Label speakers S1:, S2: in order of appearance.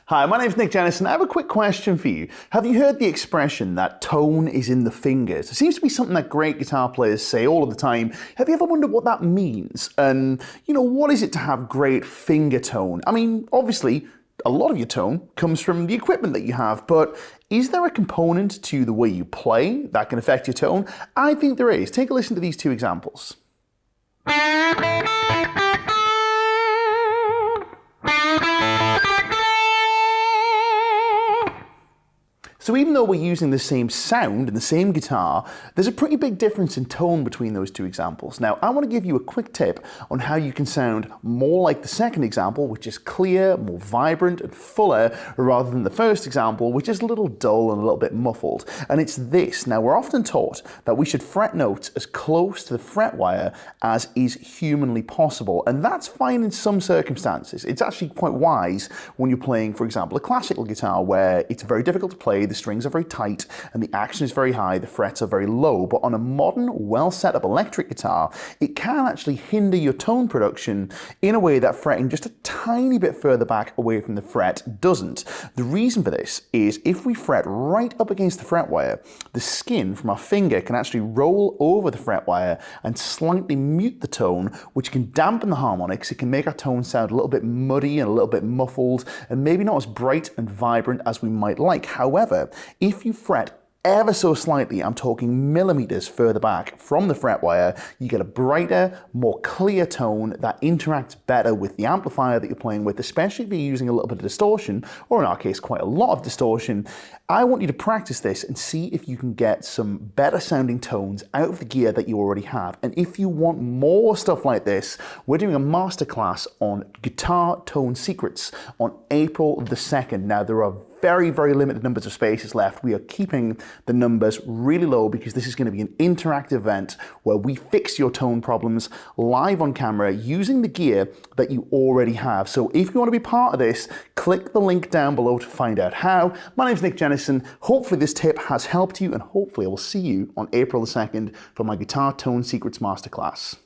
S1: Hi, my name's Nick Jennison. I have a quick question for you. Have you heard the expression that tone is in the fingers? It seems to be something that great guitar players say all of the time. Have you ever wondered what that means? And, what is it to have great finger tone? I mean, obviously, a lot of your tone comes from the equipment that you have, but is there a component to the way you play that can affect your tone? I think there is. Take a listen to these two examples. So even though we're using the same sound and the same guitar, there's a pretty big difference in tone between those two examples. Now, I want to give you a quick tip on how you can sound more like the second example, which is clear, more vibrant and fuller, rather than the first example, which is a little dull and a little bit muffled. And it's this. Now, we're often taught that we should fret notes as close to the fret wire as is humanly possible. And that's fine in some circumstances. It's actually quite wise when you're playing, for example, a classical guitar where it's very difficult to play, the strings are very tight and the action is very high, the frets are very low. But on a modern, well set up electric guitar, it can actually hinder your tone production in a way that fretting just a tiny bit further back away from the fret doesn't. The reason for this is if we fret right up against the fret wire, the skin from our finger can actually roll over the fret wire and slightly mute the tone, which can dampen the harmonics. It can make our tone sound a little bit muddy and a little bit muffled and maybe not as bright and vibrant as we might like. However, if you fret ever so slightly, I'm talking millimeters further back from the fret wire, you get a brighter, more clear tone that interacts better with the amplifier that you're playing with, especially if you're using a little bit of distortion, or in our case, quite a lot of distortion. I want you to practice this and see if you can get some better sounding tones out of the gear that you already have. And if you want more stuff like this, we're doing a masterclass on guitar tone secrets on April the 2nd. Now, there are very, very limited numbers of spaces left. We are keeping the numbers really low because this is going to be an interactive event where we fix your tone problems live on camera using the gear that you already have. So if you want to be part of this, click the link down below to find out how. My name's Nick Jennison. Hopefully this tip has helped you and hopefully I will see you on April the 2nd for my Guitar Tone Secrets Masterclass.